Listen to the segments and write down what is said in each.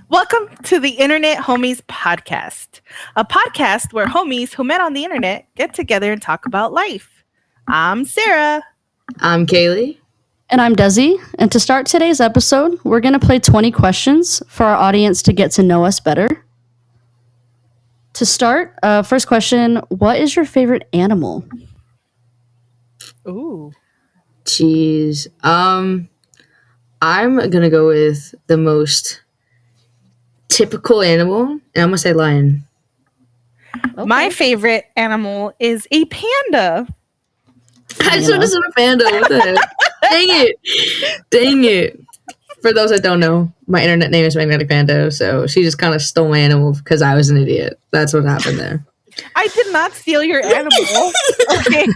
Welcome to the Internet Homies Podcast, a podcast where homies who met on the internet get together and talk about life. I'm Sara. I'm Kailey. And I'm Desi. And to start today's episode, we're going to play 20 questions for our audience to get to know us better. To start, first question, what is your favorite animal? Ooh. Jeez. I'm gonna go with the most typical animal, and I'm gonna say lion. Okay. My favorite animal is a panda. I just want to say a panda. What the heck? Dang it. For those that don't know, my internet name is Magnetic Panda, so she just kind of stole my animal because I was an idiot. That's what happened there. I did not steal your animal. Okay.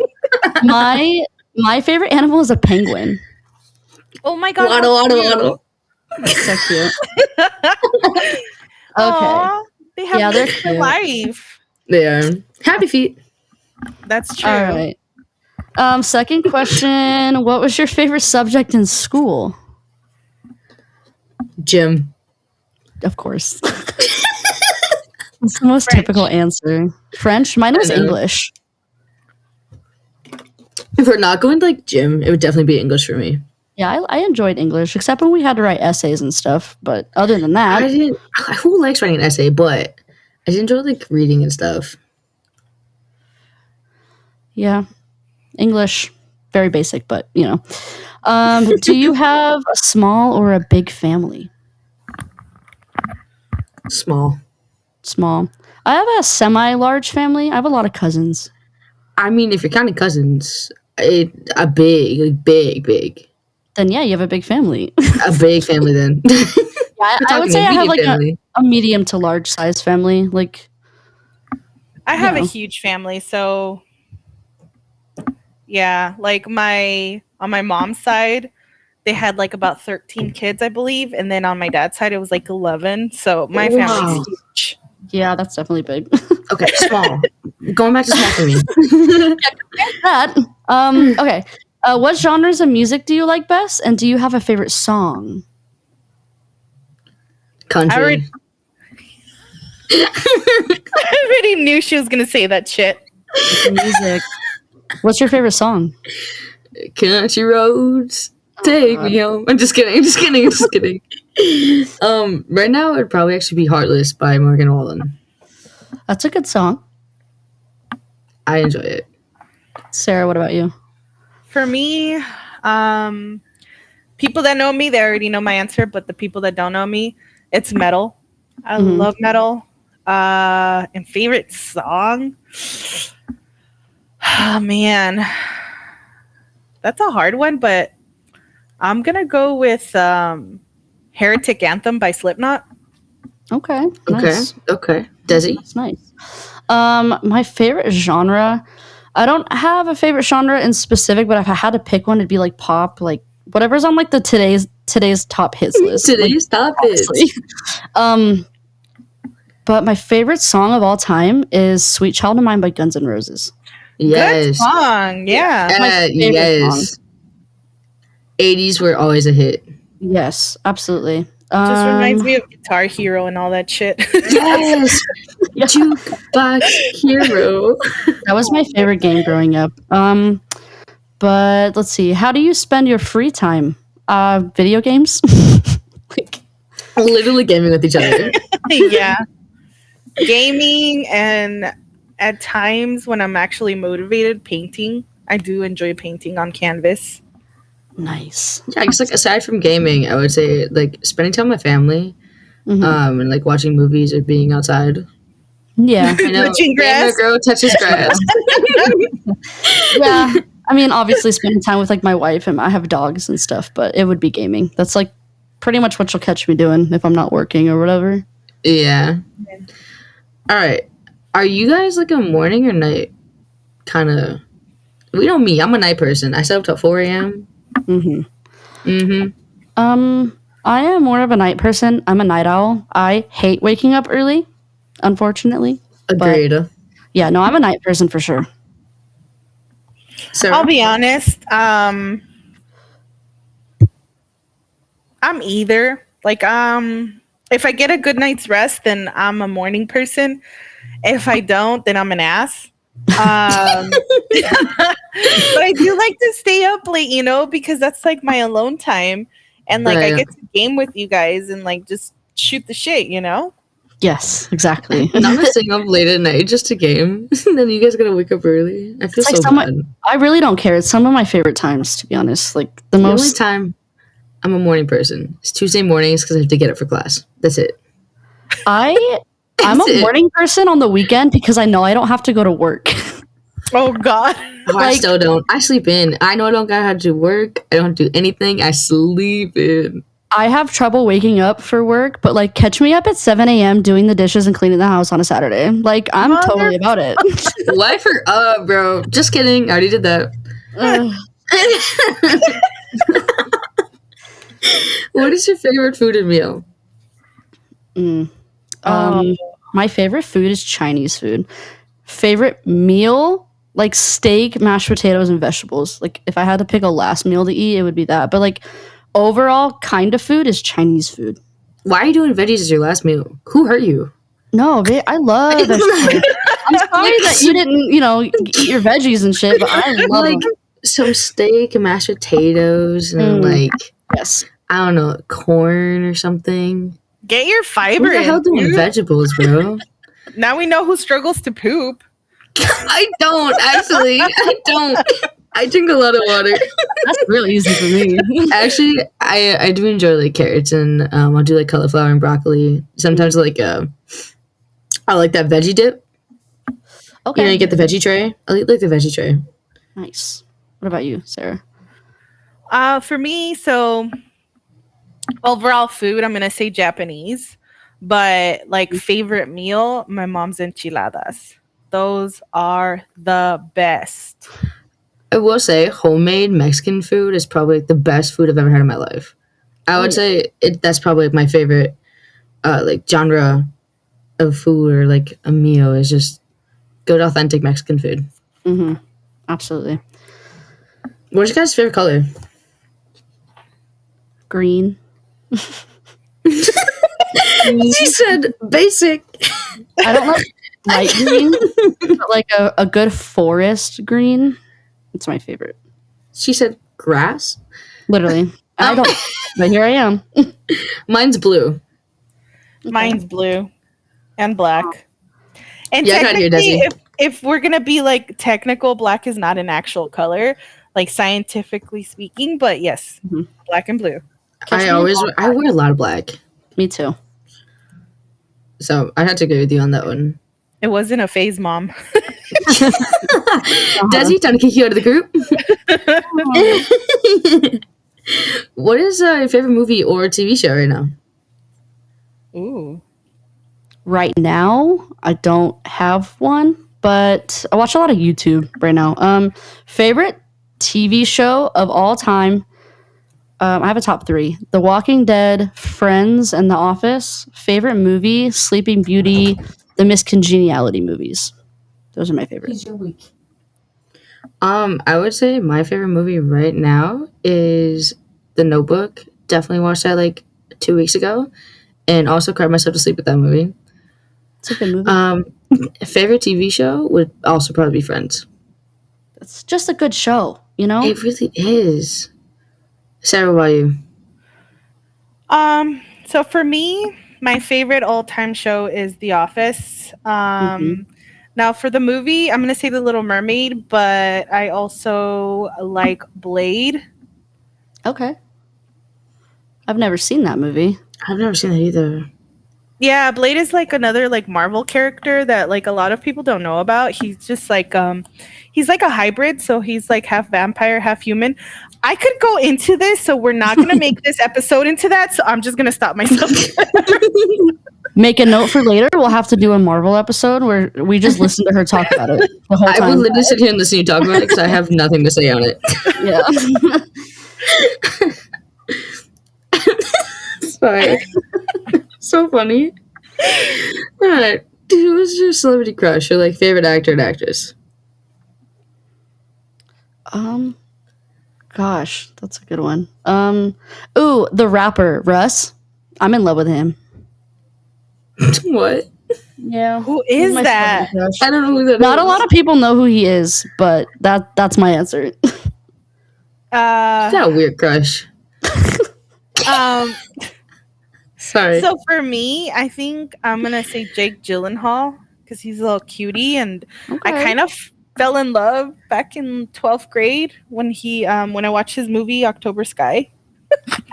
My favorite animal is a penguin. Oh my god. Waddle. So cute. Okay. Aww, they have they're cute life. They are. Happy feet. That's true. All right. Second question, what was your favorite subject in school? Gym. Of course. It's the most typical answer. French? Mine was English. If we're not going to like gym, it would definitely be English for me. Yeah, I enjoyed English, except when we had to write essays and stuff. But other than that, who likes writing an essay? But I did enjoy like reading and stuff. Yeah, English, very basic, but you know. Do you have a small or a big family? Small. I have a semi-large family. I have a lot of cousins. I mean, if you're counting cousins, a big. Then yeah, you have a big family. A big family then. Yeah, I would say I have like a medium to large size family. Like, I have a huge family, so yeah, like on my mom's side, they had like about 13 kids, I believe, and then on my dad's side, it was like 11. So my family's huge. Yeah, that's definitely big. Okay, small. Going back to small for me. That. Okay. What genres of music do you like best, and do you have a favorite song? Country. I already knew she was gonna say that shit. Music. What's your favorite song? Country roads take me home. I'm just kidding. Right now it'd probably actually be Heartless by Morgan Wallen. That's a good song. I enjoy it. Sara, what about you? For me, people that know me, they already know my answer, but the people that don't know me, it's metal. I love metal. And favorite song? Oh, man. That's a hard one, but I'm going to go with Heretic Anthem by Slipknot. Okay. Nice. Okay. Desi? That's nice. My favorite genre, I don't have a favorite genre in specific, but if I had to pick one, it'd be like pop, like whatever's on like the today's top hits list. Today's top hits. But my favorite song of all time is "Sweet Child of Mine" by Guns N' Roses. Yes. Good song, yeah. Yes. Song. 80s were always a hit. Yes, absolutely. Just reminds me of Guitar Hero and all that shit. Yes. Jukebox Hero. That was my favorite game growing up. But let's see. How do you spend your free time? Video games? Literally gaming with each other. Yeah. Gaming, and at times when I'm actually motivated, painting. I do enjoy painting on canvas. Nice. Yeah, I guess like aside from gaming, I would say like spending time with my family, and like watching movies or being outside. Yeah, I know. Touching grass. Girl touches grass. Yeah, I mean, obviously spending time with like my wife, and I have dogs and stuff, but it would be gaming. That's like pretty much what you'll catch me doing if I'm not working or whatever. Yeah. All right. Are you guys like a morning or night kind of? We know me. I'm a night person. I stay up till 4 a.m. I am more of a night person. I'm a night owl. I hate waking up early, unfortunately. Agreed. But, yeah, no, I'm a night person for sure. So I'll be honest. I'm either like If I get a good night's rest, then I'm a morning person. If I don't, then I'm an ass. But I do like to stay up late, because that's like my alone time. And like I Right. get to game with you guys and like just shoot the shit, Yes, exactly. I'm gonna staying up late at night just to game, and then you guys gotta wake up early. I feel It's like so bad. I really don't care. It's some of my favorite times, to be honest. Like the The only most. time I'm a morning person is Tuesday mornings because I have to get up for class. That's it. I'm That's a it. morning person on the weekend because I know I don't have to go to work. Oh God. Oh, I Like- still don't. I sleep in. I know I don't gotta have to do work. I don't have to do anything. I sleep in. I have trouble waking up for work, but like catch me up at 7 a.m. doing the dishes and cleaning the house on a Saturday. Like I'm totally about it. Life her up, bro. Just kidding. I already did that. What is your favorite food and meal? My favorite food is Chinese food. Favorite meal, like steak, mashed potatoes, and vegetables. Like if I had to pick a last meal to eat, it would be that. But like overall, kind of food is Chinese food. Why are you doing veggies as your last meal? Who hurt you? No, I love vegetables. I'm sorry that you didn't, eat your veggies and shit, but I love Like them. some steak and mashed potatoes and like Yes. I don't know, corn or something. Get your fiber Who the hell in. doing dude. vegetables, bro? Now we know who struggles to poop. I don't actually. I don't. I drink a lot of water. That's really easy for me. Actually, I do enjoy like carrots and I'll do like cauliflower and broccoli. Sometimes like I like that veggie dip. Okay. You get the veggie tray. I like the veggie tray. Nice. What about you, Sarah? For me, so overall food, I'm gonna say Japanese, but like favorite meal, my mom's enchiladas. Those are the best. I will say homemade Mexican food is probably like, the best food I've ever had in my life. I would say that's probably like, my favorite like genre of food or like a meal is just good authentic Mexican food. Mm-hmm. Absolutely. What's your guys' favorite color? Green. She said basic. I don't like light green, but like a good forest green. It's my favorite. She said grass. Literally. I don't, but here I am. Mine's blue. Mine's blue and black. And Yeah, I got you, technically, Desi. if we're gonna be like technical, black is not an actual color, like scientifically speaking. But yes, Mhm. black and blue. I wear a lot of black, Me too. so I had to agree with you on that one. It wasn't a phase, Mom. Desi, time to kick you out of the group. What is your favorite movie or TV show right now? Ooh. Right now, I don't have one, but I watch a lot of YouTube right now. Favorite TV show of all time. I have a top 3: The Walking Dead, Friends, and The Office. Favorite movie: Sleeping Beauty, the Miss Congeniality movies. Those are my favorites. I would say my favorite movie right now is The Notebook. Definitely watched that like 2 weeks ago, and also cried myself to sleep with that movie. It's a good movie. Favorite TV show would also probably be Friends. It's just a good show, you know? It really is. Sarah, what about you? So for me, my favorite all-time show is The Office. Now for the movie, I'm gonna say The Little Mermaid, but I also like Blade. Okay. I've never seen that movie. I've never seen that either. Yeah, Blade is like another like Marvel character that like a lot of people don't know about. He's just like he's like a hybrid, so he's like half vampire, half human. I could go into this, so we're not gonna make this episode into that, so I'm just gonna stop myself. Make a note for later. We'll have to do a Marvel episode where we just listen to her talk about it the whole I will time. literally sit here and listen to you talk about it because I have nothing to say on it. Yeah. Sorry. So funny. Alright. Who's your celebrity crush or like favorite actor and actress? Gosh, that's a good one. Ooh, the rapper Russ. I'm in love with him. What? Yeah. Who He's is my that? celebrity crush. I don't know who that Not is. a lot of people know who he is, but that's my answer. That weird crush. Um. Sorry. So for me, I think I'm gonna say Jake Gyllenhaal because he's a little cutie, and I Okay. kind of fell in love back in 12th grade when when I watched his movie October Sky.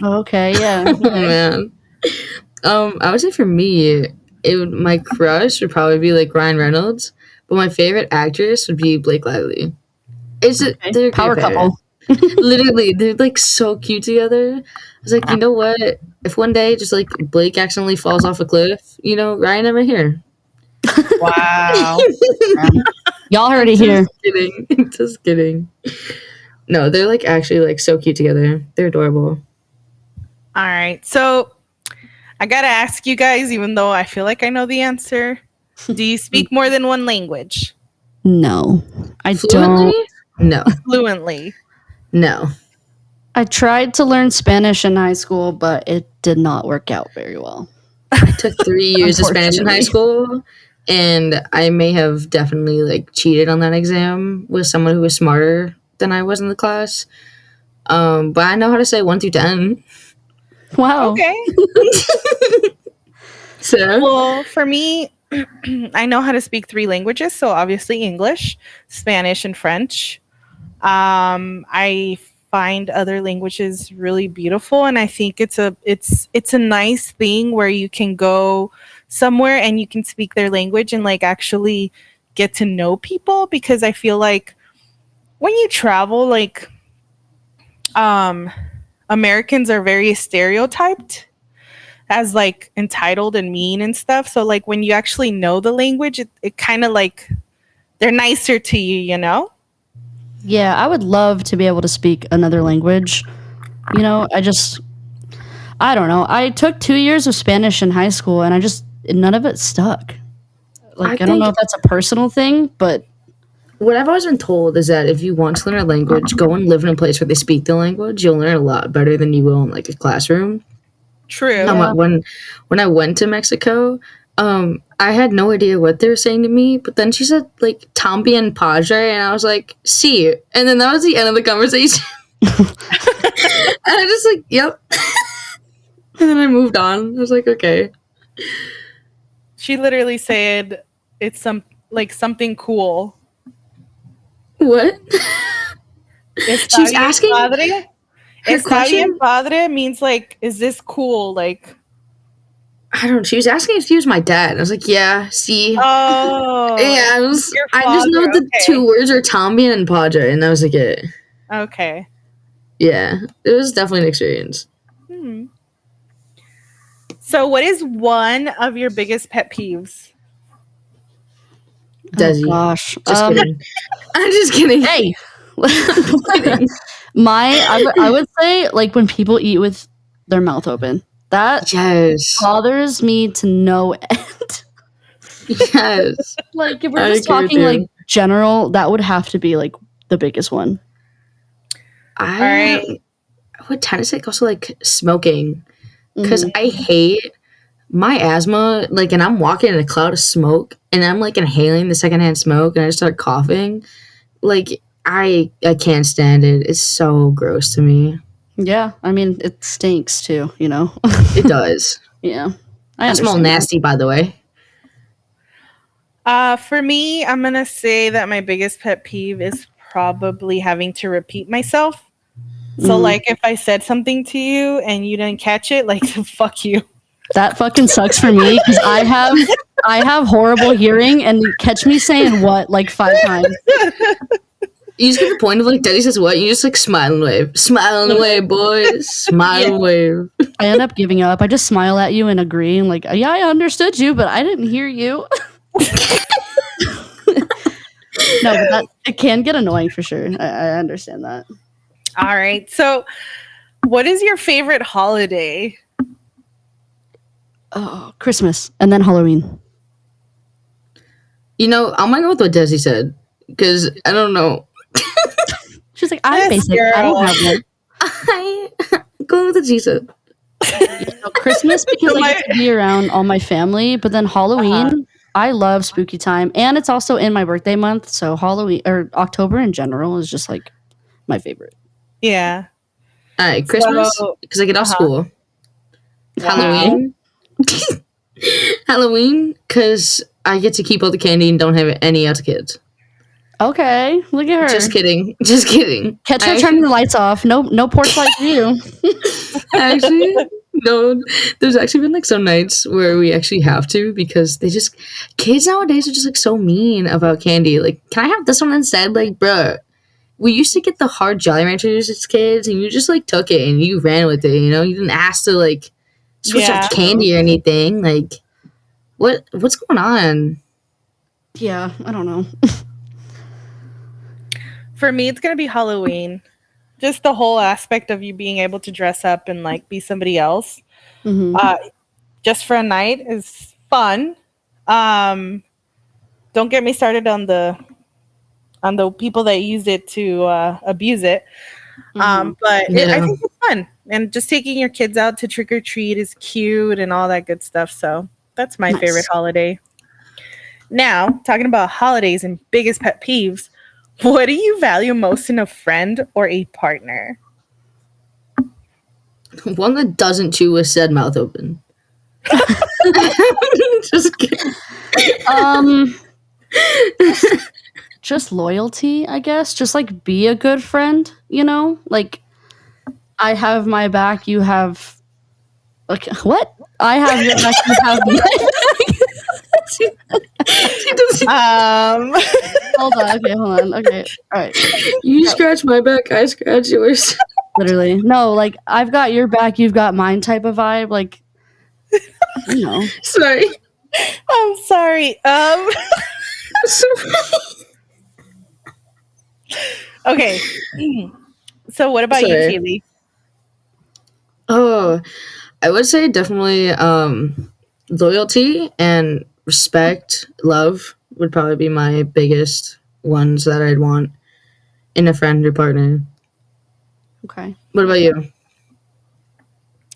Okay, yeah. Oh man. I would say for me, my crush would probably be like Ryan Reynolds, but my favorite actress would be Blake Lively. They're a great Power pair. couple. Literally, they're like so cute together. I was like, you know what? If one day just like Blake accidentally falls off a cliff, Ryan never here. Wow. Y'all heard it here. Just kidding. Just kidding. No, they're like actually like so cute together. They're adorable. All right. So I gotta ask you guys, even though I feel like I know the answer. Do you speak more than one language? No, I Fluently? don't. No. Fluently. No. I tried to learn Spanish in high school, but it did not work out very well. I took 3 years of Spanish in high school, and I may have definitely like cheated on that exam with someone who was smarter than I was in the class. But I know how to say 1 through 10. Wow. Okay. So Well, for me, I know how to speak 3 languages, so obviously English, Spanish, and French. I find other languages really beautiful, and I think it's a nice thing where you can go somewhere and you can speak their language and like actually get to know people, because I feel like when you travel, like Americans are very stereotyped as like entitled and mean and stuff. So like when you actually know the language, it kind of like they're nicer to you, you know? Yeah, I would love to be able to speak another language. I don't know. I took 2 years of Spanish in high school, and none of it stuck. Like, I don't know if that's a personal thing, but what I've always been told is that if you want to learn a language, go and live in a place where they speak the language. You'll learn a lot better than you will in like a classroom. True. Yeah. When I went to Mexico, I had no idea what they were saying to me, but then she said like "también padre," and I was like, "Sí," and then that was the end of the conversation. And I just like, "Yep," and then I moved on. I was like, "Okay." She literally said it's something cool. What? She's asking- padre. Her Está question? bien padre means like, is this cool? Like, I don't know. She was asking if he was my dad. I was like, "Yeah, see." oh, Yeah, your I just know father, the okay. 2 words are también and padre, and that was like it. Okay. Yeah, it was definitely an experience. So, what is one of your biggest pet peeves? Desi. oh gosh. Just kidding. I'm just kidding. Hey. Kidding. I would say like when people eat with their mouth open. That Yes. bothers me to no end. Yes. Like if we're I just agree with talking you. like general, that would have to be like the biggest one. I would tend to say also like smoking, because I hate my asthma. Like, and I'm walking in a cloud of smoke, and I'm like inhaling the secondhand smoke, and I just start coughing. Like, I can't stand it. It's so gross to me. Yeah, I mean it stinks too. It does. Yeah, I smell understand that. nasty, by the way. For me, I'm gonna say that my biggest pet peeve is probably having to repeat myself. So, like, if I said something to you and you didn't catch it, like, fuck you. That fucking sucks for me because I have horrible hearing, and you catch me saying what like 5 times. You just get the point of like Desi says what, you just like smile and wave. Smile and wave, boys. Smile and wave. I end up giving up. I just smile at you and agree, and like, yeah, I understood you, but I didn't hear you. No, but it can get annoying for sure. I understand that. All right. So, what is your favorite holiday? Oh, Christmas and then Halloween. I'm gonna go with what Desi said, because I don't know. She's like, I'm Yes, basic. girl. I don't have one. I'm going with what she said. Christmas because I get to be around all my family, but then Halloween, I love spooky time, and it's also in my birthday month, so Halloween or October in general is just like my favorite. Yeah. All right, Christmas because I get off school. Wow. Halloween, Halloween because I get to keep all the candy and don't have any other kids. Okay, look at her. Just kidding. Just kidding. Catch her turning the lights off. No porch light for you. Actually, no. There's actually been like some nights where we actually have to because kids nowadays are just like so mean about candy. Like, can I have this one instead? Like, bruh, we used to get the hard Jolly Ranchers as kids, and you just like took it and you ran with it. You know, you didn't ask to like switch up candy or anything. Like, what's going on? Yeah, I don't know. For me, it's gonna be Halloween. Just the whole aspect of you being able to dress up and like be somebody else, just for a night is fun. Don't get me started on the people that use it to abuse it. But I think it's fun, and just taking your kids out to trick or treat is cute and all that good stuff. So that's my favorite holiday. Now, talking about holidays and biggest pet peeves. What do you value most in a friend or a partner? One that doesn't chew with said mouth open. Just kidding. Just loyalty, I guess. Just like be a good friend, you know? Like I have my back, you have like what? I have your back, you have my back. Hold on. Okay. All right. You scratch my back, I scratch yours. Literally. No, like I've got your back, you've got mine type of vibe. Like, you know. Sorry. I'm sorry. Okay. So what about you, Kailey? Oh, I would say definitely loyalty and respect, love would probably be my biggest ones that I'd want in a friend or partner. Okay. What about you?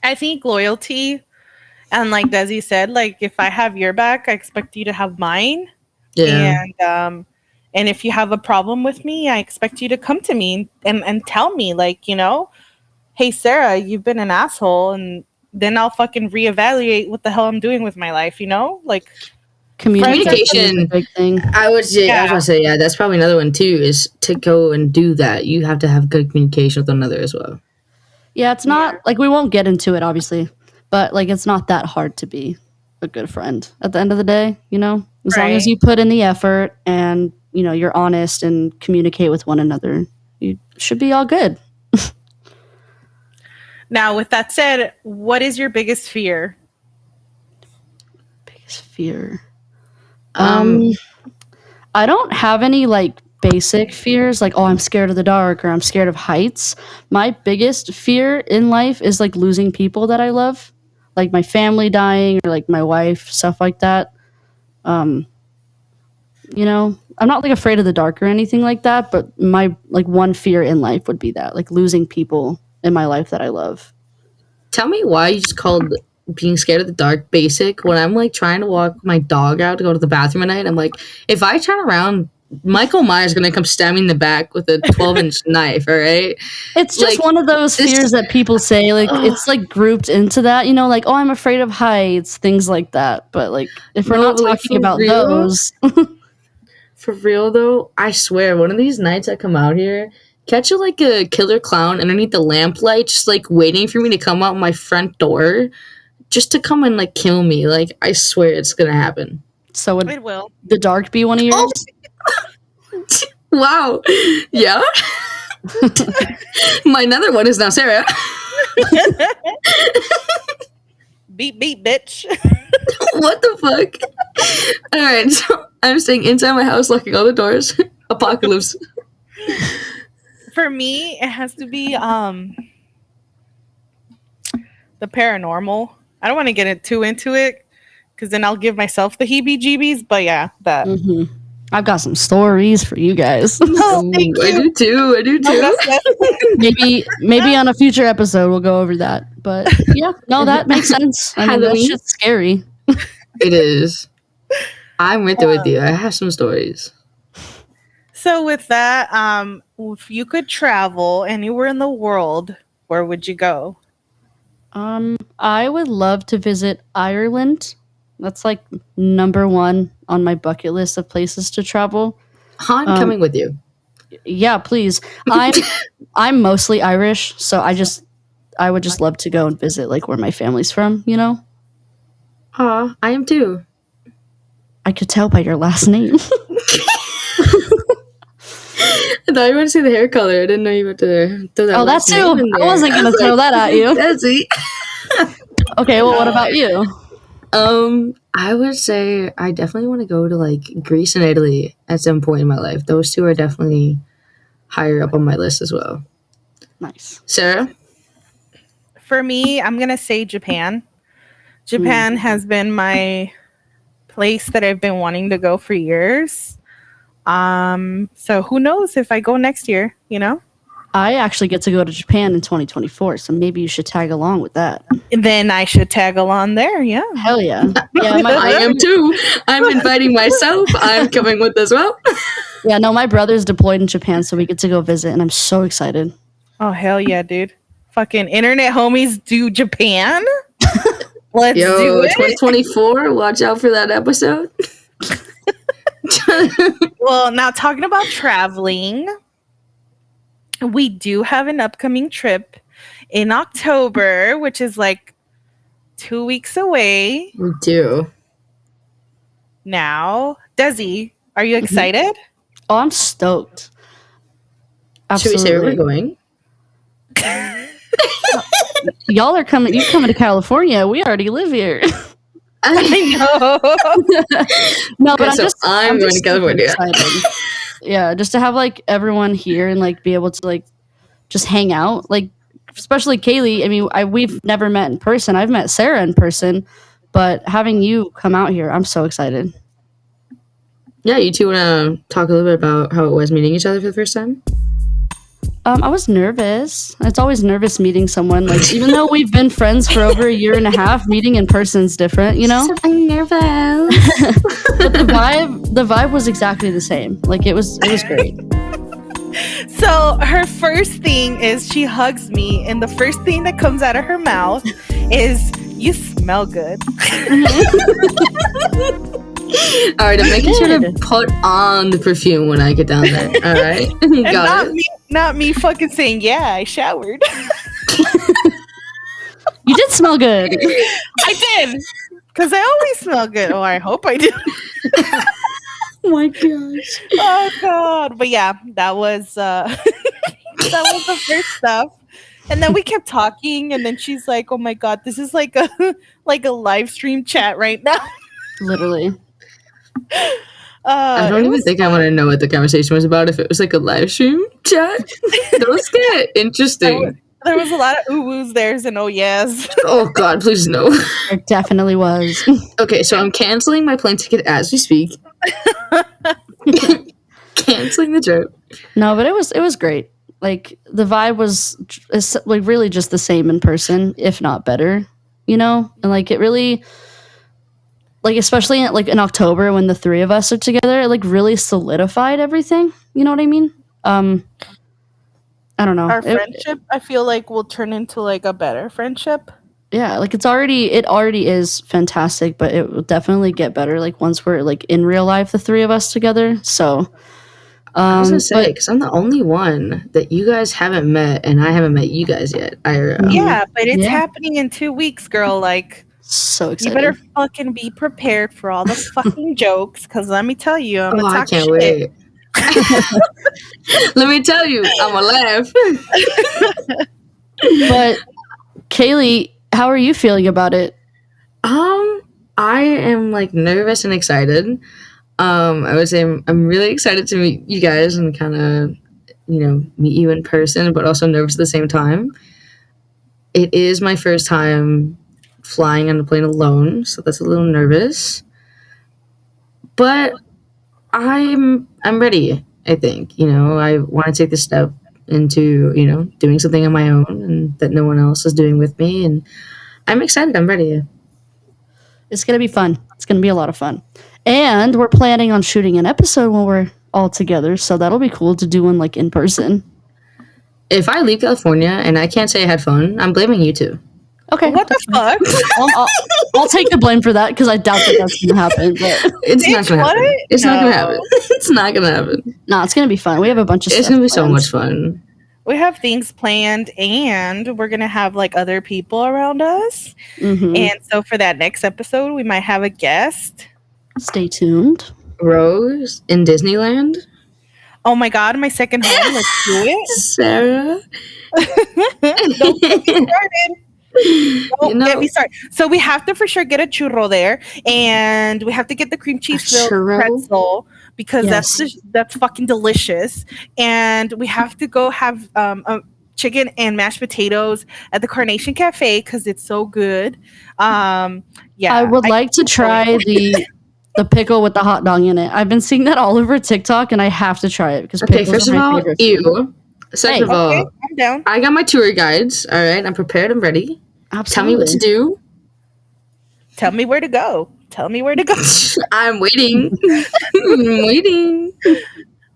I think loyalty, and like Desi said, like if I have your back, I expect you to have mine. Yeah. And if you have a problem with me, I expect you to come to me and tell me, like, you know, hey Sarah, you've been an asshole, and then I'll fucking reevaluate what the hell I'm doing with my life, you know? Like communication is a big thing. I was gonna say, yeah, that's probably another one too, is to go and do that. You have to have good communication with one another as well. Yeah, it's not like we won't get into it obviously, but like it's not that hard to be a good friend at the end of the day, you know? As long as you put in the effort and, you know, you're honest and communicate with one another, you should be all good. Now, with that said, what is your biggest fear? Biggest fear. I don't have any like basic fears like, oh, I'm scared of the dark or I'm scared of heights. My biggest fear in life is like losing people that I love, like my family dying or like my wife, stuff like that. You know, I'm not like afraid of the dark or anything like that, but my like one fear in life would be that, like losing people in my life that I love. Tell me why you just called being scared of the dark basic when I'm like trying to walk my dog out to go to the bathroom at night. I'm like, if I turn around, Michael Myers gonna come stab me in the back with a 12-inch knife, all right? It's just like, one of those fears that people say, like it's like grouped into that, you know, like, oh, I'm afraid of heights, things like that. But like if we're not talking about those. For real though, I swear, one of these nights I come out here, catch like a killer clown underneath the lamplight, just like waiting for me to come out my front door, just to come and like kill me. Like I swear it's gonna happen. So it will. The dark be one of yours? Oh. Wow. Yeah. My another one is now Sarah. Beep beep, bitch. What the fuck? All right, so I'm staying inside my house, locking all the doors. Apocalypse. For me, it has to be the paranormal. I don't want to get too into it because then I'll give myself the heebie-jeebies. But yeah, that. I've got some stories for you guys. Oh, thank I you. do too. maybe on a future episode we'll go over that. But yeah, no, that makes sense. I mean, that Halloween? shit's scary. It is. I'm with you. I have some stories. So with that, if you could travel anywhere in the world, where would you go? I would love to visit Ireland. That's like number one on my bucket list of places to travel. I'm coming with you. Yeah, please. I'm mostly Irish, so I would just love to go and visit like where my family's from, you know? I am too. I could tell by your last name. I thought you were to say the hair color. I didn't know you were to throw that. Oh, that too. I wasn't gonna throw that at you. Desi. Okay, well, what about you? I would say I definitely want to go to like Greece and Italy at some point in my life. Those two are definitely higher up on my list as well. Nice. Sarah? For me, I'm gonna say Japan. Japan has been my place that I've been wanting to go for years. So who knows if I go next year, you know? I actually get to go to Japan in 2024, so maybe you should tag along with that. And then I should tag along there, yeah. Hell yeah. Yeah, I am too. I'm inviting myself. I'm coming with as well. Yeah, no, my brother's deployed in Japan, so we get to go visit, and I'm so excited. Oh hell yeah, dude. Fucking internet homies do Japan. Let's do it. 2024, watch out for that episode. Well, now talking about traveling, we do have an upcoming trip in October, which is like 2 weeks away We do. now. Desi, are you excited? Oh, I'm stoked. Should we say where we're Absolutely. going? Y'all are coming. You're coming to California. We already live here. I know. No, but Okay, I'm going to super California. excited. Yeah, just to have like everyone here and like be able to like just hang out. Like especially Kailey. I mean, we've never met in person. I've met Sara in person, but having you come out here, I'm so excited. Yeah, you two want to talk a little bit about how it was meeting each other for the first time? I was nervous. It's always nervous meeting someone. Like even though we've been friends for over a year and a half, meeting in person's different, you know? I'm nervous. But the vibe was exactly the same. Like it was great. So her first thing is she hugs me, and the first thing that comes out of her mouth is, "You smell good." All right, I'm making sure to put on the perfume when I get down there. All right, And got it. not me fucking saying, "Yeah, I showered." You did smell good. I did, because I always smell good. Oh, I hope I do. Oh my gosh. Oh god. But yeah, that was that was the first stuff. And then we kept talking, and then she's like, "Oh my god, this is like a live stream chat right now." Literally. I don't even think I want to know what the conversation was about. If it was like a live stream chat, those get interesting. There was a lot of ooh-woos, there's, and oh yes. Oh God, please no. It definitely was. Okay, so I'm canceling my plane ticket as we speak. Canceling the trip. No, but it was great. Like the vibe was like really just the same in person, if not better, you know? And like it really, like especially in October when the three of us are together, it like really solidified everything. You know what I mean? I don't know. Our friendship, I feel like, will turn into like a better friendship. Yeah, like it already is fantastic, but it will definitely get better like once we're like in real life, the three of us together. So I was gonna say, because I'm the only one that you guys haven't met, and I haven't met you guys yet. Yeah, but it's happening in 2 weeks, girl. Like, so excited. you better fucking be prepared for all the fucking jokes, because let me tell you, I'm gonna I talk can't shit. wait. Let me tell you, I'm gonna laugh. But Kailey, how are you feeling about it? I am like nervous and excited. I would say I'm really excited to meet you guys and kind of, meet you in person, but also nervous at the same time. It is my first time flying on a plane alone, so that's a little nervous. But I'm ready. I think I want to take the step into doing something on my own and that no one else is doing with me, and I'm excited. I'm ready. It's going to be fun. It's going to be a lot of fun. And we're planning on shooting an episode when we're all together, so that'll be cool to do one like in person. If I leave California and I can't say I had fun, I'm blaming you two. Okay. What the fuck? I'll take the blame for that because I doubt that that's going to happen. But It's not going to happen. It's not going to happen. It's not going to happen. no, it's going to be fun. We have a bunch of It's stuff going to be so planned. much fun. We have things planned, and we're gonna have like other people around us. Mhm. And so for that next episode, we might have a guest. Stay tuned. Rose in Disneyland. Oh my god, my second home. Let's do it. Sarah. Don't get me started. Don't get me started. So we have to for sure get a churro there, and we have to get the cream cheese filled churro? pretzel because Yes. that's fucking delicious. And we have to go have a chicken and mashed potatoes at the Carnation Cafe because it's so good. Yeah, I would like to try the pickle with the hot dog in it. I've been seeing that all over TikTok, and I have to try it because Okay, pickles first are of my all, favorite food. ew. Second of all, Okay, I'm down. I got my tour guides. All right, I'm prepared. I'm ready. Absolutely. Tell me what to do. Tell me where to go. Tell me where to go. I'm waiting. I'm waiting.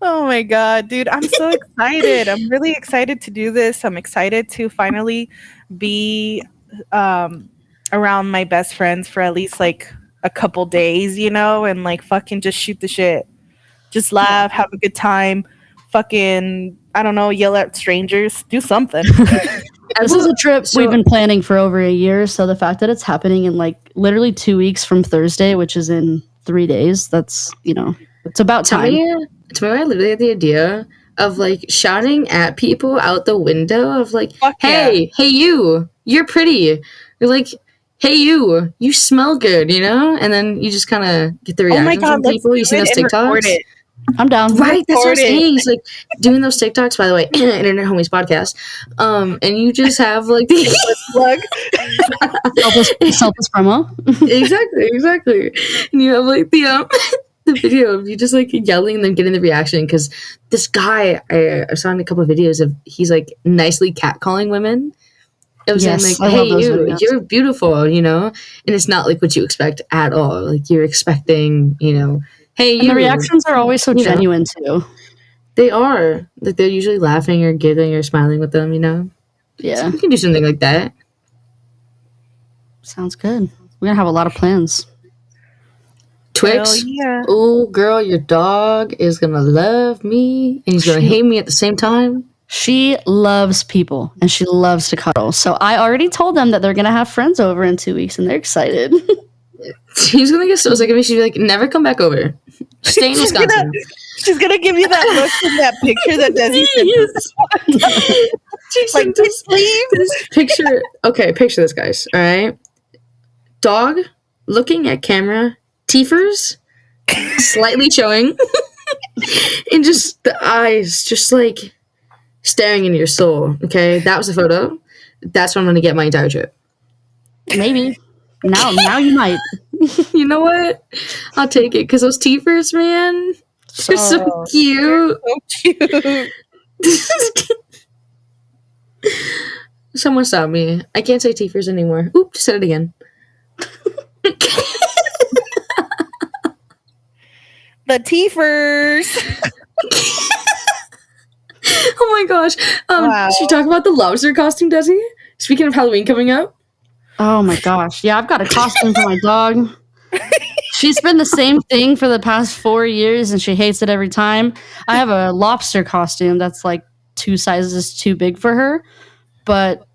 Oh my god, dude, I'm so excited. I'm really excited to do this. I'm excited to finally be around my best friends for at least like a couple days, and like fucking just shoot the shit. Just laugh, have a good time, fucking I don't know, yell at strangers, do something. This is a trip we've been planning for over a year, so the fact that it's happening in like literally 2 weeks from Thursday, which is in 3 days, that's it's about To time. me, I literally had the idea of like shouting at people out the window of like, Fuck hey, you're pretty. You're like, hey, you smell good, and then you just kind of get the Oh my reaction god, from let's people. You do see those it and record TikToks? I'm it. down. Right, that's what I'm Record it. saying. It's like doing those TikToks, by the way, Internet Homies podcast. And you just have like the Plug. Selfless promo. exactly. And you have like the video of you just like yelling and then getting the reaction because this guy I saw in a couple of videos of he's like nicely catcalling women. It was Yes, saying I like, love hey, those videos. you're beautiful, and it's not like what you expect at all. Like you're expecting, hey, And you. the reactions are always so genuine too. They are like they're usually laughing or giggling or smiling with them, Yeah, So we can do something like that. sounds good. We're gonna have a lot of plans. Twix, Hell yeah. oh girl, your dog is gonna love me and he's gonna hate me at the same time. She loves people and she loves to cuddle. So I already told them that they're gonna have friends over in 2 weeks, and they're excited. She's gonna get so sick of me. She'd be like, never come back over. Stay in She's Wisconsin. She's gonna give you that look in that picture that Desi sent. She's Like, just leave. this picture. Okay, picture this, guys. All right. Dog looking at camera, teethers slightly showing, and just the eyes just like staring into your soul. Okay, that was the photo. That's what I'm gonna get my entire trip. Maybe. Now you might. You know what? I'll take it because those teethers, man, they're so Oh, cute. So cute. Someone stop me. I can't say teethers anymore. Oop, just said it again. The teethers. Oh my gosh. Wow. Should we talk about the lobster costume, Desi? Speaking of Halloween coming up. Oh my gosh. Yeah, I've got a costume for my dog. She's been the same thing for the past 4 years and she hates it every time. I have a lobster costume that's like 2 sizes too big for her, but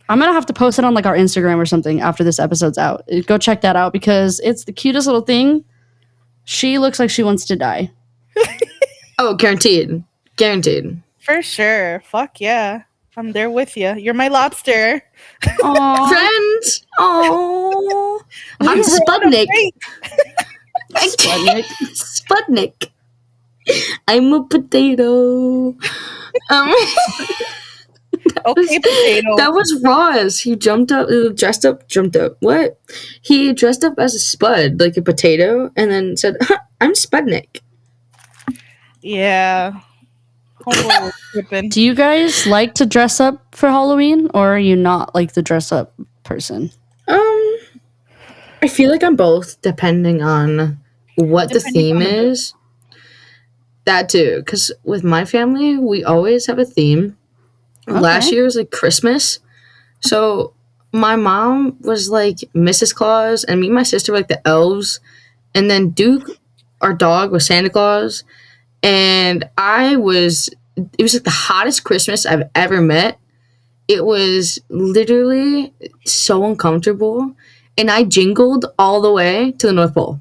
I'm going to have to post it on like our Instagram or something after this episode's out. Go check that out because it's the cutest little thing. She looks like she wants to die. Oh, guaranteed. Guaranteed. For sure. Fuck yeah. I'm there with you. You're my lobster. Aww. Friends! Oh, I'm You Sputnik. run Sputnik. I'm a potato. Okay, potato. That was Roz. He jumped up. What? He dressed up as a spud, like a potato, and then said, "I'm Sputnik." Yeah. Homeboy was tripping. Do you guys like to dress up for Halloween, or are you not like the dress up person? I feel like I'm both, depending on what the Depending theme on the mood. is. That too, because with my family, we always have a theme. Last Okay. year was like Christmas, so my mom was like Mrs. Claus, and me and my sister were like the elves, and then Duke, our dog, was Santa Claus, and I was. It was like the hottest Christmas I've ever met. It was literally so uncomfortable, and I jingled all the way to the North Pole.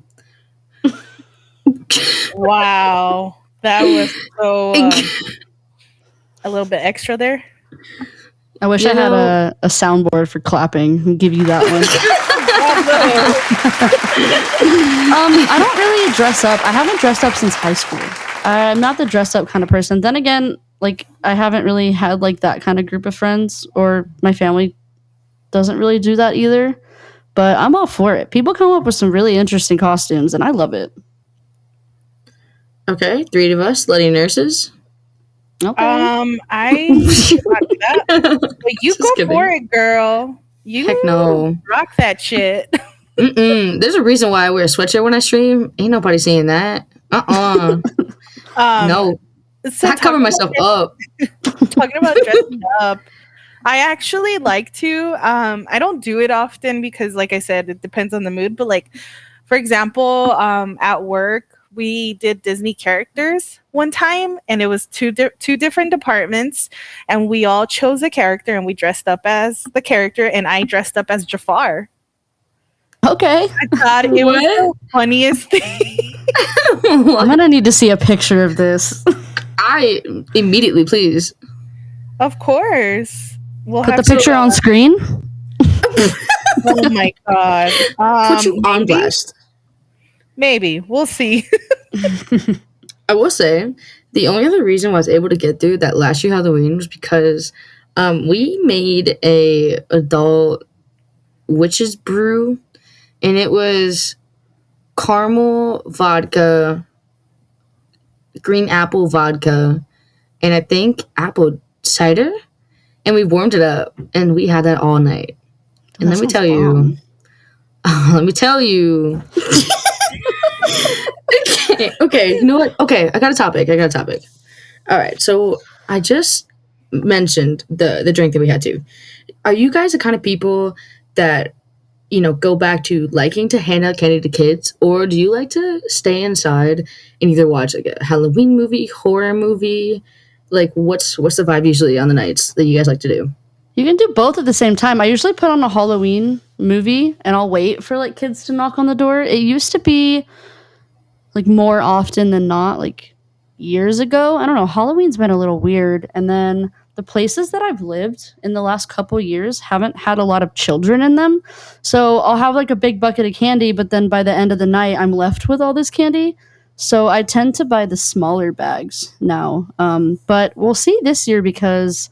Wow. That was so a little bit extra there. I wish You I had know- a soundboard for clapping and give you that one. I don't really dress up. I haven't dressed up since high school. I'm not the dress up kind of person. Then again, like I haven't really had like that kind of group of friends, or my family doesn't really do that either. But I'm all for it. People come up with some really interesting costumes, and I love it. Okay, 3 of us, Bloody Nurses. Okay. I cannot do that. But you Just go kidding. for it, girl. You Heck no. rock that shit. There's a reason why I wear a sweatshirt when I stream. Ain't nobody seeing that. No. So I cover myself up. talking about dressing up, I actually like to. I don't do it often because, like I said, it depends on the mood. But like, for example, at work, we did Disney characters one time, and it was two different departments, and we all chose a character, and we dressed up as the character, and I dressed up as Jafar. Okay. I thought it was the funniest thing. I'm gonna need to see a picture of this. I immediately, please. Of course, we'll Put have the picture to, on screen. Oh my god! Put you on maybe? blast. Maybe we'll see. I will say the only other reason why I was able to get through that last year Halloween was because we made a adult witch's brew, and it was caramel vodka, green apple vodka, and I think apple cider, and we warmed it up, and we had that all night. And That let me sounds tell you, let me tell you. Okay, you know what? Okay, I got a topic. All right, so I just mentioned the drink that we had too. Are you guys the kind of people that go back to liking to hand out candy to kids, or do you like to stay inside and either watch like a Halloween movie, horror movie? Like, what's the vibe usually on the nights that you guys like to do? You can do both at the same time. I usually put on a Halloween movie and I'll wait for like kids to knock on the door. It used to be like more often than not, like years ago. I don't know. Halloween's been a little weird. And then the places that I've lived in the last couple years haven't had a lot of children in them. So I'll have like a big bucket of candy, but then by the end of the night, I'm left with all this candy. So I tend to buy the smaller bags now. But we'll see this year because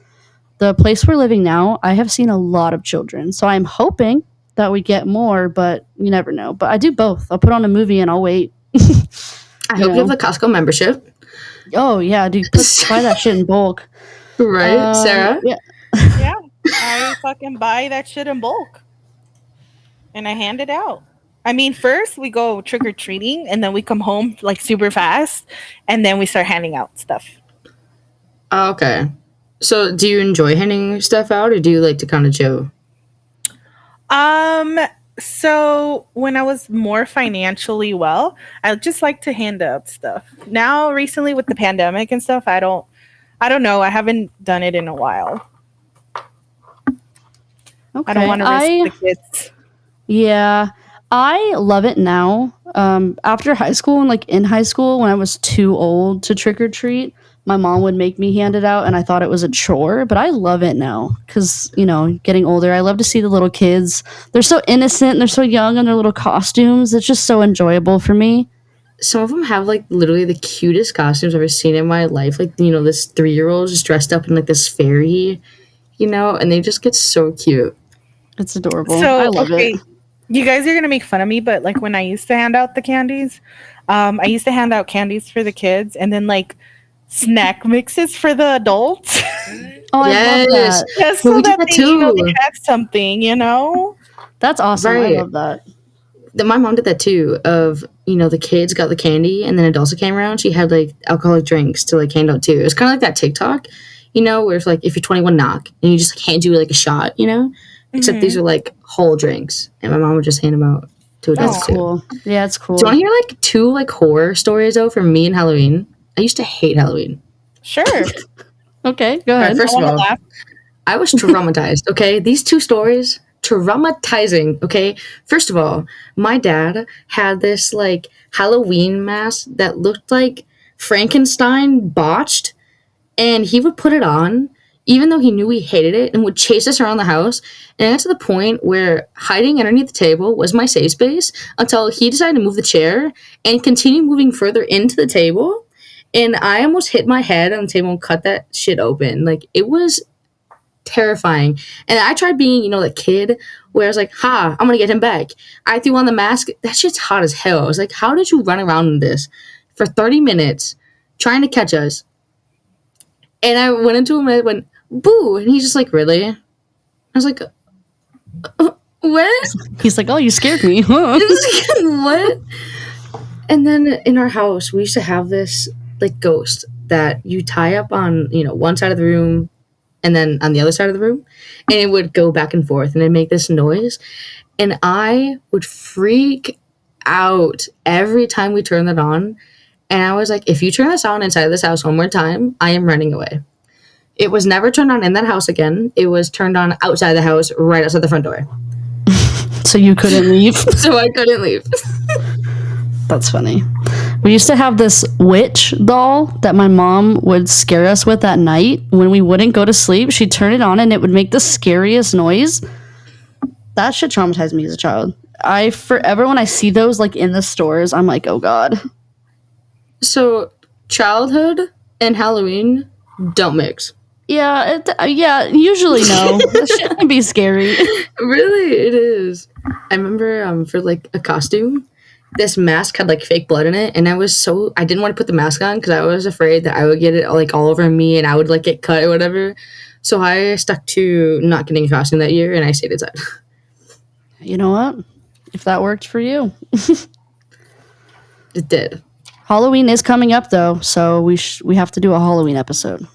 the place we're living now, I have seen a lot of children. So I'm hoping that we get more, but you never know. But I do both. I'll put on a movie and I'll wait. I hope you have the Costco membership. Oh, yeah, dude. Buy that shit in bulk. Right, Sarah? Yeah. Yeah, I fucking buy that shit in bulk, and I hand it out. I mean, first we go trick or treating, and then we come home like super fast, and then we start handing out stuff. Okay. So, do you enjoy handing stuff out, or do you like to kind of chill? So when I was more financially well, I just like to hand out stuff. Now, recently with the pandemic and stuff, I don't know. I haven't done it in a while. Okay. I don't want to risk the kids. Yeah, I love it now. After high school and like in high school, when I was too old to trick or treat, my mom would make me hand it out, and I thought it was a chore. But I love it now because getting older, I love to see the little kids. They're so innocent, and they're so young in their little costumes. It's just so enjoyable for me. Some of them have like literally the cutest costumes I've ever seen in my life. Like this 3-year-old just dressed up in like this fairy, and they just get so cute. It's adorable. So I love it. You guys are gonna make fun of me, but like when I used to hand out the candies, I used to hand out candies for the kids and then like snack mixes for the adults. Oh, I love Yes. that. Just No, so we did that that they, they too. had something, you know? That's awesome. Right. I love that. My mom did that too. Of the kids got the candy, and then adults that came around, she had like alcoholic drinks to like hand out too. It's kind of like that TikTok, where if like if you're 21, knock, and you just like hand you like a shot, Except these are like whole drinks, and my mom would just hand them out to adults That's too. cool. Yeah, it's cool. Do you want to hear like two like horror stories though from me and Halloween? I used to hate Halloween. Sure. Okay, go All right, ahead. first of wanna all, laugh. I was traumatized, okay? These two stories, traumatizing, okay? First of all, my dad had this like Halloween mask that looked like Frankenstein botched, and he would put it on even though he knew we hated it and would chase us around the house. And it got to the point where hiding underneath the table was my safe space until he decided to move the chair and continue moving further into the table. And I almost hit my head on the table and cut that shit open. Like, it was terrifying. And I tried being, the kid where I was like, ha, I'm gonna get him back. I threw on the mask. That shit's hot as hell. I was like, how did you run around in this for 30 minutes trying to catch us? And I went into him and I went, boo. And he's just like, really? I was like, what? He's like, oh, you scared me. What? And then in our house, we used to have this like ghost that you tie up on, one side of the room and then on the other side of the room, and it would go back and forth and it'd make this noise. And I would freak out every time we turned that on. And I was like, if you turn this on inside this house one more time, I am running away. It was never turned on in that house again. It was turned on outside the house, right outside the front door. So you couldn't leave. So I couldn't leave. That's funny. We used to have this witch doll that my mom would scare us with at night. When we wouldn't go to sleep, she'd turn it on and it would make the scariest noise. That shit traumatized me as a child. I forever, when I see those like in the stores, I'm like, oh god. So childhood and Halloween don't mix. Yeah, usually no. That shit can be scary. Really, it is. I remember for like a costume, this mask had like fake blood in it, and I didn't want to put the mask on because I was afraid that I would get it like all over me and I would like get cut or whatever. So I stuck to not getting a costume that year, and I stayed inside. You know what? If that worked for you. It did. Halloween is coming up though, so we have to do a Halloween episode.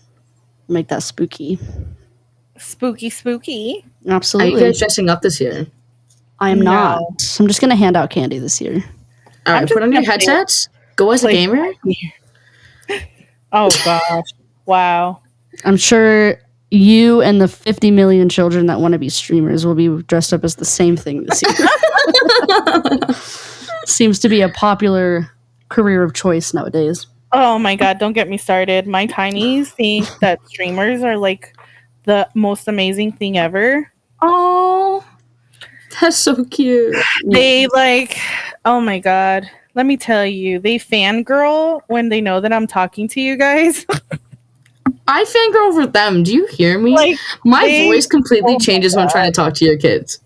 Make that spooky. Spooky, spooky. Are Absolutely. you guys dressing up this year? I am No. not. I'm just gonna hand out candy this year. All I'm right, just put on your gonna play- headsets. Go as a play- gamer. Oh gosh. Wow. I'm sure you and the 50 million children that want to be streamers will be dressed up as the same thing this year. Seems to be a popular career of choice nowadays. Oh my god, don't get me started. My tinies think that streamers are like the most amazing thing ever. Oh, that's so cute. They like, oh my god. Let me tell you, they fangirl when they know that I'm talking to you guys. I fangirl over them. Do you hear me? Like, My they- voice completely oh my changes when I'm trying to talk to your kids.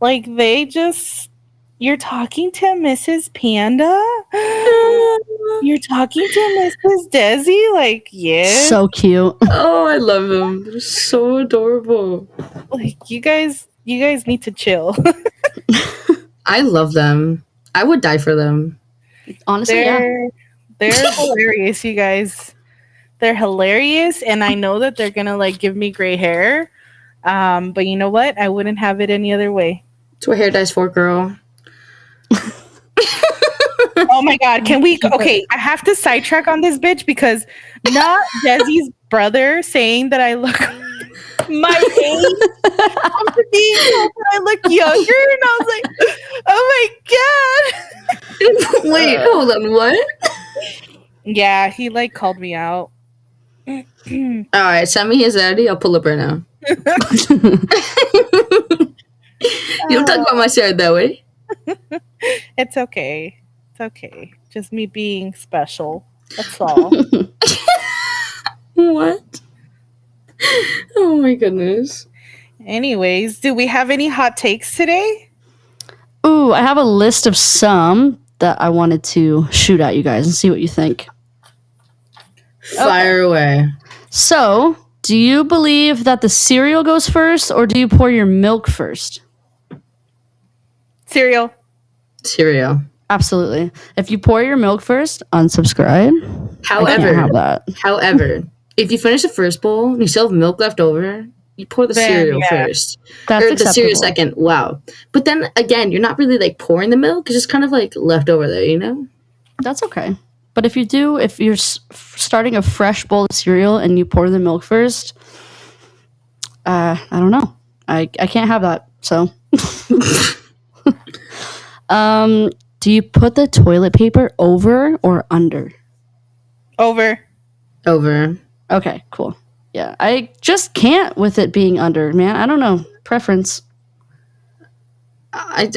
like they just, you're talking to Mrs. Panda? You're talking to Mrs. Desi? Like, yes. So cute. Oh, I love them. They're so adorable. Like you guys need to chill. I love them. I would die for them. Honestly, yeah. They're hilarious, you guys. They're hilarious, and I know that they're gonna like give me gray hair. But you know what? I wouldn't have it any other way. That's what hair dye's for, girl. Oh my god, can we okay, I have to sidetrack on this bitch because not Desi's brother saying that I look my age. I'm being told that I look younger, and I was like, oh my god. Wait, hold on, what? Yeah, he like called me out. Alright, send me his ID. I'll pull up right now. You don't talk about my Sarah that way. It's okay. It's okay. Just me being special. That's all. What? Oh my goodness. Anyways, do we have any hot takes today? Ooh, I have a list of some that I wanted to shoot at you guys and see what you think. Fire away. So, do you believe that the cereal goes first, or do you pour your milk first? Cereal. Cereal. Absolutely. If you pour your milk first, unsubscribe. I can't have that. However, if you finish the first bowl and you still have milk left over, you pour the cereal first. That's or acceptable. the cereal second. Wow. But then again, you're not really like pouring the milk. It's just kind of like left over there, you know? That's okay. But if you're starting a fresh bowl of cereal and you pour the milk first, I don't know. I can't have that. So, do you put the toilet paper over or under? Over. Over. Okay, cool. Yeah, I just can't with it being under, man. I don't know. Preference. I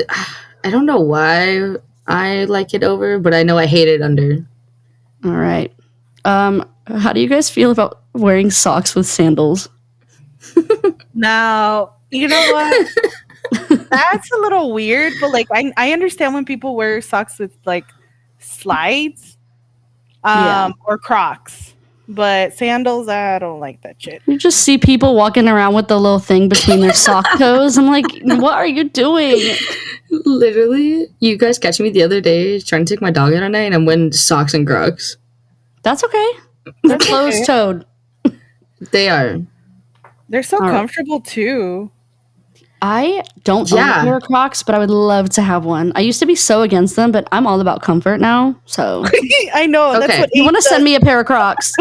don't know why I like it over, but I know I hate it under. All right. How do you guys feel about wearing socks with sandals? Now, you know what? That's a little weird, but like I understand when people wear socks with like slides or Crocs. But sandals, I don't like that shit. You just see people walking around with the little thing between their sock toes. I'm like, what are you doing? Literally, you guys catch me the other day trying to take my dog out at night and I'm wearing socks and Crocs. That's okay. They're closed-toed. They are. They're so comfortable too. I don't own a pair of Crocs, but I would love to have one. I used to be so against them, but I'm all about comfort now. So I know. Okay. That's what you want to send me a pair of Crocs?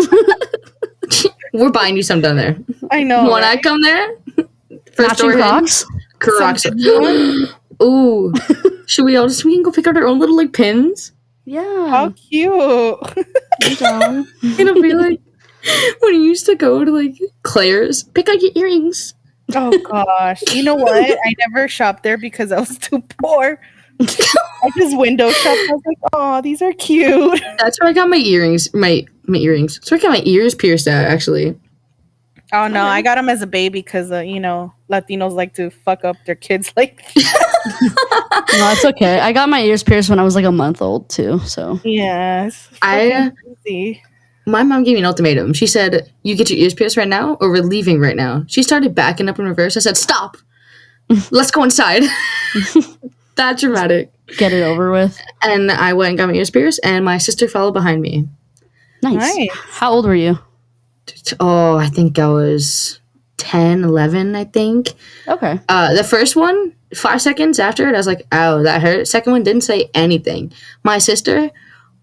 We're buying you some down there. I know. When I come there, Matching Crocs? Crocs. Ooh. We can go pick out our own little like pins? Yeah. How cute. It'll be like when you used to go to like Claire's, pick out your earrings. Oh gosh. You know what? I never shopped there because I was too poor. I just window shopped. I was like, oh, these are cute. That's where I got my earrings. My earrings. That's where I got my ears pierced at, actually. Oh no, I got them as a baby because Latinos like to fuck up their kids like that. No, it's okay. I got my ears pierced when I was like a month old too. So yes. My mom gave me an ultimatum. She said, you get your ears pierced right now or we're leaving right now. She started backing up in reverse. I said, stop. Let's go inside. That dramatic. Get it over with. And I went and got my ears pierced and my sister followed behind me. Nice. How old were you? Oh, I think I was 10, 11, I think. Okay. The first one, 5 seconds after it, I was like, ow, that hurt. Second one didn't say anything. My sister,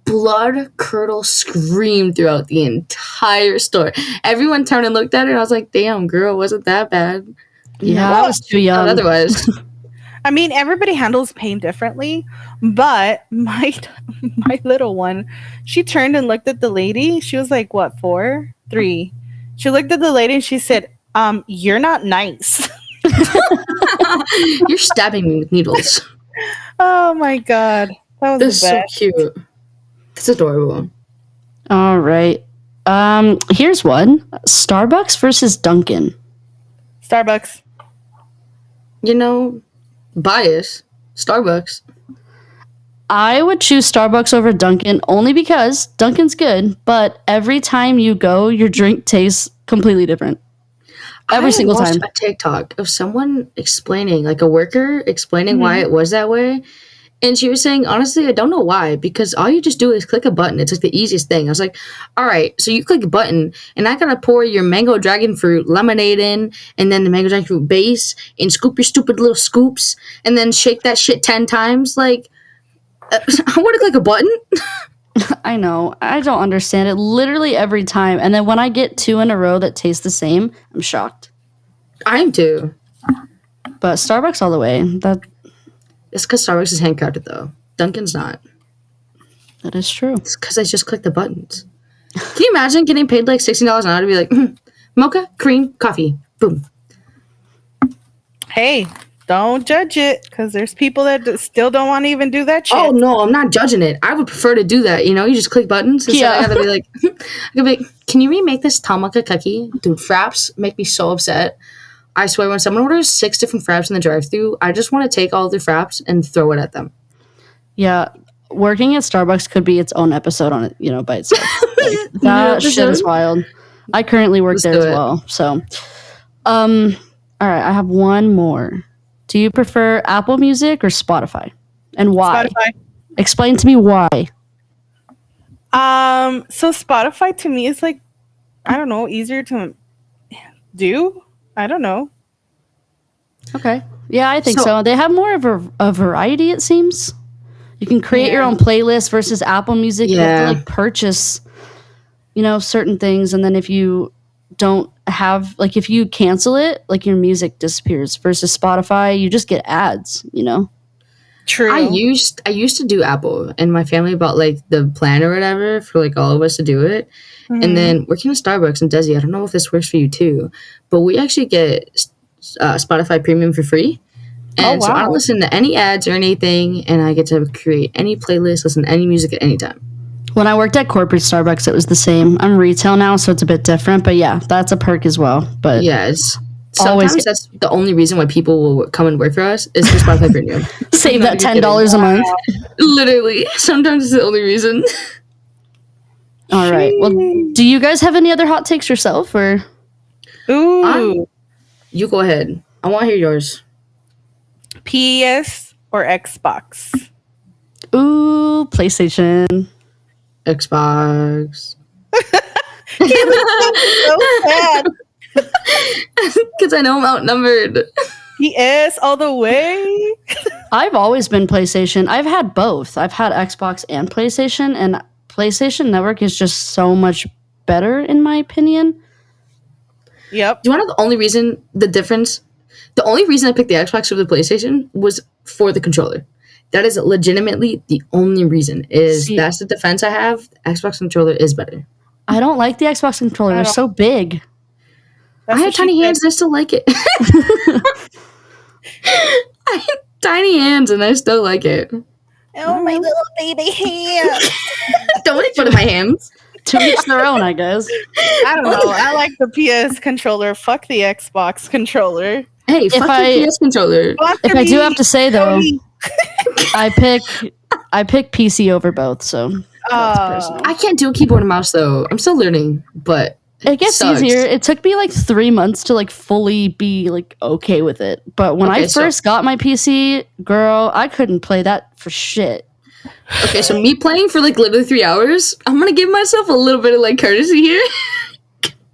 blood curdle screamed throughout the entire store. Everyone turned and looked at her, and I was like, damn, girl, wasn't that bad? Yeah, I was too young. Otherwise. I mean, everybody handles pain differently, but my little one, she turned and looked at the lady. She was like, what, 4? 3. She looked at the lady and she said, you're not nice. You're stabbing me with needles. Oh my god. That was the best. So cute. That's adorable. All right. Here's one. Starbucks versus Dunkin'. Starbucks. Bias. Starbucks. I would choose Starbucks over Dunkin' only because Dunkin's good, but every time you go, your drink tastes completely different. Every single time. I watched a TikTok of someone explaining, like a worker explaining why it was that way. And she was saying, honestly, I don't know why, because all you just do is click a button. It's like the easiest thing. I was like, all right, so you click a button, and I gotta pour your mango dragon fruit lemonade in, and then the mango dragon fruit base, and scoop your stupid little scoops, and then shake that shit 10 times. Like, I want to click a button. I know. I don't understand it literally every time. And then when I get 2 in a row that taste the same, I'm shocked. I am too. But Starbucks all the way. It's because Starbucks is handcrafted, though. Dunkin's not. That is true. It's because I just click the buttons. Can you imagine getting paid like $16 an hour to be like, mocha, cream, coffee, boom. Hey, don't judge it, because there's people that still don't want to even do that shit. Oh, no, I'm not judging it. I would prefer to do that. You just click buttons. Instead I gotta be like, I could be like, can you remake this tall mocha cookie? Dude, fraps make me so upset. I swear, when someone orders 6 different fraps in the drive-thru, I just want to take all of their fraps and throw it at them. Yeah, working at Starbucks could be its own episode on it, by itself. Like, that shit is wild. I currently work there as well. So, all right, I have one more. Do you prefer Apple Music or Spotify, and why? Spotify. Explain to me why. So Spotify to me is like, I don't know, easier to do. I don't know. Okay. Yeah, I think so. They have more of a variety, it seems. You can create your own playlist versus Apple Music. You have to like purchase, certain things. And then if you don't have, like if you cancel it, like your music disappears. Versus Spotify, you just get ads, True. I used to do Apple, and my family bought like the plan or whatever for like all of us to do it. Mm-hmm. And then working at Starbucks and Desi, I don't know if this works for you too, but we actually get Spotify Premium for free. And so I don't listen to any ads or anything, and I get to create any playlist, listen to any music at any time. When I worked at corporate Starbucks, it was the same. I'm retail now, so it's a bit different, but yeah, that's a perk as well. But yes. Sometimes that's the only reason why people will come and work for us is for Spotify Premium. Save that $10 a month. Literally. Sometimes it's the only reason. All right. Well, do you guys have any other hot takes yourself, or? Ooh. You go ahead. I want to hear yours. PS or Xbox? Ooh, PlayStation. Xbox. So sad. Because I know I'm outnumbered. PS all the way. I've always been PlayStation. I've had both. I've had Xbox and PlayStation, and PlayStation Network is just so much better in my opinion. Yep. Do you want to know the only reason I picked the Xbox over the PlayStation was for the controller. That is legitimately the only reason. That's the defense I have. The Xbox controller is better. I don't like the Xbox controller. They're so big. I have tiny hands and I still like it. I have tiny hands and I still like it. Oh, my little baby hands. Don't make fun of my hands. To each their own, I guess. I don't know. I like the PS controller. Fuck the Xbox controller. Hey, fuck the PS controller. If I do have to say, though, I pick PC over both, so that's personal. I can't do a keyboard and mouse, though. I'm still learning, but it gets easier. It took me like 3 months to like fully be like okay with it. But when I first got my PC, girl, I couldn't play that for shit. Okay, so me playing for like literally 3 hours, I'm gonna give myself a little bit of like courtesy here.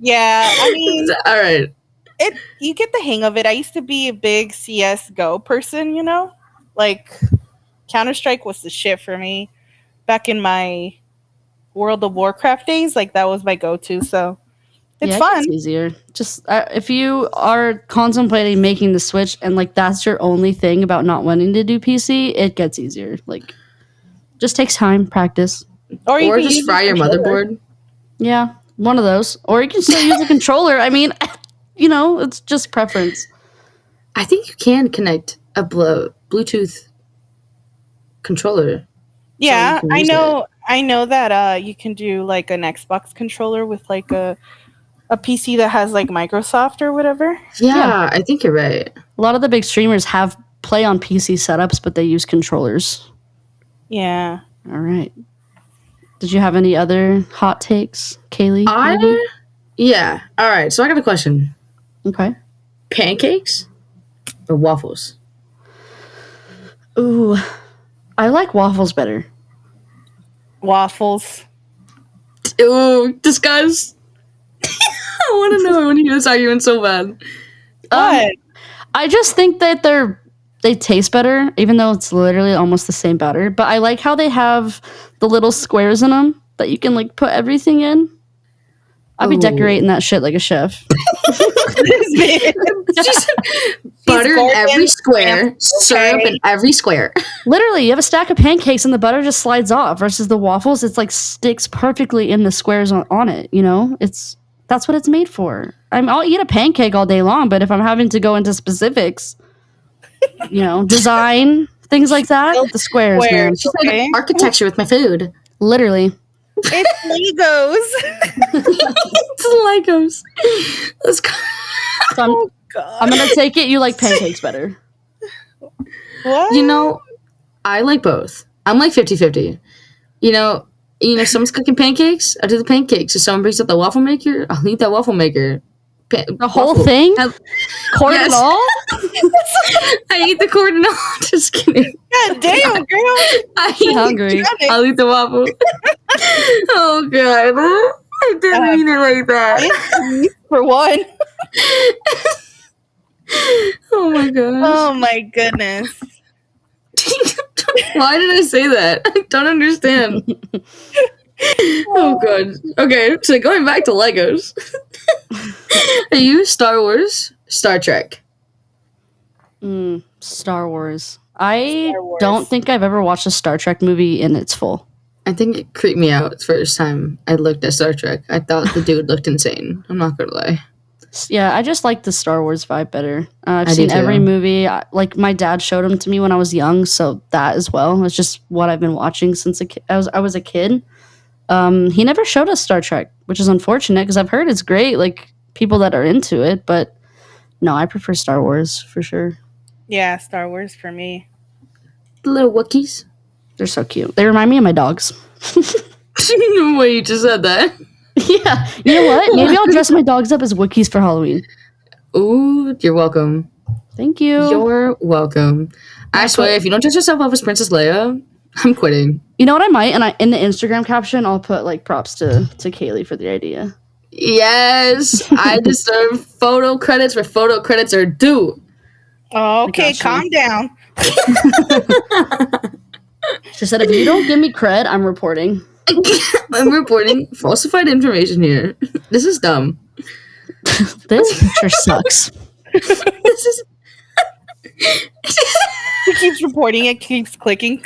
Yeah, I mean, all right. You get the hang of it. I used to be a big CS:GO person, like Counter-Strike was the shit for me back in my World of Warcraft days. Like that was my go-to. So it's fun. It's easier. Just if you are contemplating making the switch and like that's your only thing about not wanting to do PC, it gets easier. Like just takes time, practice, or just fry your motherboard. Yeah, one of those. Or you can still use a controller. I mean, it's just preference. I think you can connect a Bluetooth controller. Yeah, I know that you can do like an Xbox controller with like a PC that has like Microsoft or whatever. Yeah, I think you're right. A lot of the big streamers play on PC setups, but they use controllers. Yeah. All right. Did you have any other hot takes, Kailey? Yeah. All right. So I got a question. Okay. Pancakes or waffles? Ooh, I like waffles better. Waffles. Ooh, discuss. I want to know. I want to hear this argument so bad. What? I just think that they taste better, even though it's literally almost the same batter. But I like how they have the little squares in them that you can like put everything in. I'd be decorating that shit like a chef. Butter in every square, syrup in every square. Literally, you have a stack of pancakes and the butter just slides off. Versus the waffles, it's like sticks perfectly in the squares on it. That's what it's made for. I'll eat a pancake all day long, but if I'm having to go into specifics, design, things like that, the squares, man. Just like architecture with my food. Literally. It's Legos. It's Legos. Let's go. God. I'm gonna take it. You like pancakes better. What? You know, I like both. I'm like 50-50. You know, someone's cooking pancakes, I do the pancakes. If someone brings up the waffle maker, I'll eat that waffle maker. The whole thing? Cord and all? I eat the cord and all. Just kidding. God damn, girl. I'm hungry. I'll eat the waffle. Oh, God. I didn't mean it like that. For one. Oh, my gosh. Oh, my goodness. Why did I say that? I don't understand. Oh, God. Okay, so going back to Legos. Are you Star Wars, Star Trek? Star Wars. I don't think I've ever watched a Star Trek movie in its full. I think it creeped me out the first time I looked at Star Trek. I thought the dude looked insane. I'm not gonna lie. Yeah, I just like the Star Wars vibe better. I've I do seen every too. movie. Like my dad showed them to me when I was young, so that as well. It's just what I've been watching since I was a kid. He never showed us Star Trek, which is unfortunate because I've heard it's great. Like people that are into it, but no, I prefer Star Wars for sure. Yeah, Star Wars for me. The little Wookiees. They're so cute. They remind me of my dogs. No way you just said that. Yeah. You know what? Maybe I'll dress my dogs up as Wookiees for Halloween. Ooh, you're welcome. Thank you. You're welcome. I swear, if you don't dress yourself up as Princess Leia, I'm quitting. You know what I might? And in the Instagram caption, I'll put like props to Kailey for the idea. Yes, I deserve photo credits where photo credits are due. Oh, okay, gotcha. calm down. She said, if you don't give me cred, I'm reporting. I'm reporting falsified information here. This is dumb. This picture sucks. This is. He keeps reporting it, keeps clicking.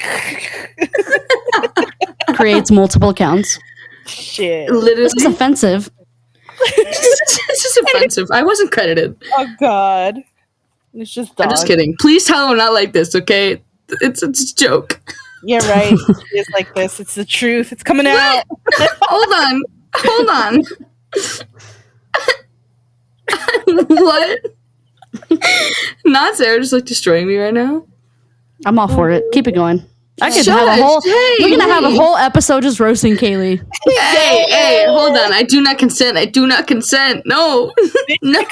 Creates multiple accounts. Shit. Literally, This is offensive. this is offensive. I wasn't credited. Oh, God. It's just I'm dog. just kidding. Please tell him not like this, okay? It's a joke. Yeah, right. It's like this. It's the truth. It's coming out. Hold on. What? Not Sarah just like destroying me right now. I'm all for it. Keep it going. I could Shush. have a whole. Hey, We're gonna have a whole episode just roasting Kaylee. Hey, hold on. I do not consent. No. No.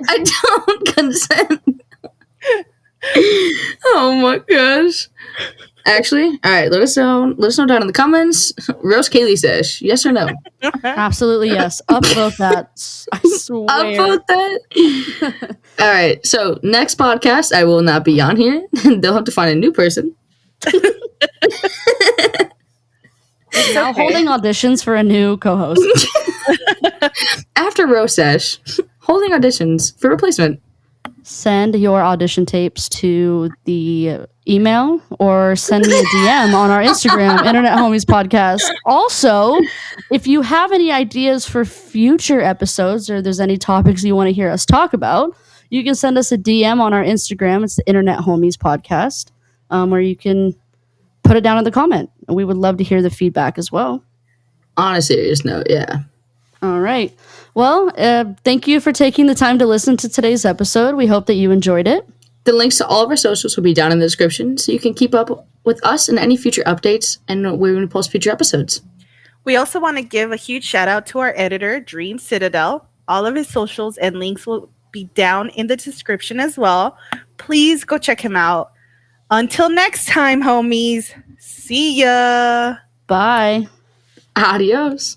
I don't consent. Oh my gosh. Actually, all right, let us know down in the comments. Roast Kailey says, yes or no? Absolutely yes. Upvote that. I swear. Upvote that. All right, so next podcast, I will not be on here. They'll have to find a new person. Now holding auditions for a new co-host. After Roast Sesh, holding auditions for replacement. Send your audition tapes to the email or send me a DM on our Instagram, Internet Homies Podcast. Also, if you have any ideas for future episodes or there's any topics you want to hear us talk about, you can send us a DM on our Instagram. It's the Internet Homies Podcast, where you can put it down in the comment. We would love to hear the feedback as well. On a serious note, yeah. All right. Well, thank you for taking the time to listen to today's episode. We hope that you enjoyed it. The links to all of our socials will be down in the description so you can keep up with us and any future updates and where we post future episodes. We also want to give a huge shout out to our editor, Dreamcitadel. All of his socials and links will be down in the description as well. Please go check him out. Until next time, homies. See ya. Bye. Adios.